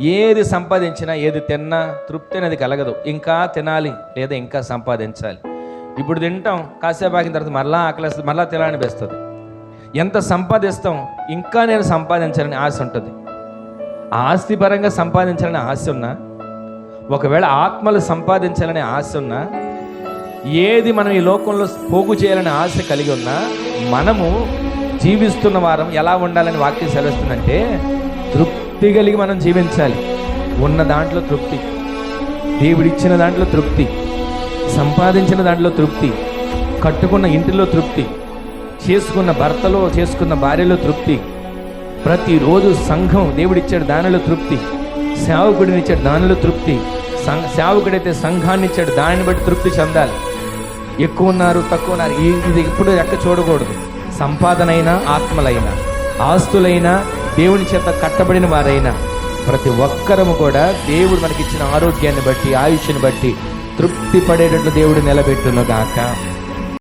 ఏది సంపాదించినా, ఏది తిన్నా తృప్తి అనేది కలగదు. ఇంకా తినాలి లేదా ఇంకా సంపాదించాలి. ఇప్పుడు తింటాం, కాసేపు ఆగిన తర్వాత మరలా ఆకలిస్తుంది, మరలా తినాలనిపిస్తుంది. ఎంత సంపాదిస్తాం, ఇంకా నేను సంపాదించాలని ఆశ ఉంటుంది. ఆస్తిపరంగా సంపాదించాలని ఆశ ఉన్నా, ఒకవేళ ఆత్మలు సంపాదించాలనే ఆశ ఉన్నా, ఏది మనం ఈ లోకంలో పోగు చేయాలనే ఆశ కలిగి ఉన్నా, మనము జీవిస్తున్న వారం ఎలా ఉండాలని వాక్యం సెలవుస్తుందంటే, తృప్తి కలిగి మనం జీవించాలి. ఉన్న దాంట్లో తృప్తి, దేవుడిచ్చిన దాంట్లో తృప్తి, సంపాదించిన దాంట్లో తృప్తి, కట్టుకున్న ఇంటిలో తృప్తి, చేసుకున్న భర్తలో చేసుకున్న భార్యలో తృప్తి, ప్రతిరోజు సంఘం దేవుడిచ్చాడు దానిలో తృప్తి, సేవకుడిని ఇచ్చాడు దానిలో తృప్తి, సేవకుడైతే సంఘాన్ని ఇచ్చాడు దానిని బట్టి తృప్తి చెందాలి. ఎక్కువ ఉన్నారు తక్కువ ఉన్నారు ఇది ఎప్పుడు ఎక్క చూడకూడదు. సంపాదన అయినా, ఆత్మలైనా, ఆస్తులైనా, దేవుని చేత కట్టబడిన వారైనా, ప్రతి ఒక్కరము కూడా దేవుడు మనకిచ్చిన ఆరోగ్యాన్ని బట్టి, ఆయుష్ని బట్టి తృప్తి పడేటట్లు దేవుడు నిలబెట్టును గాక.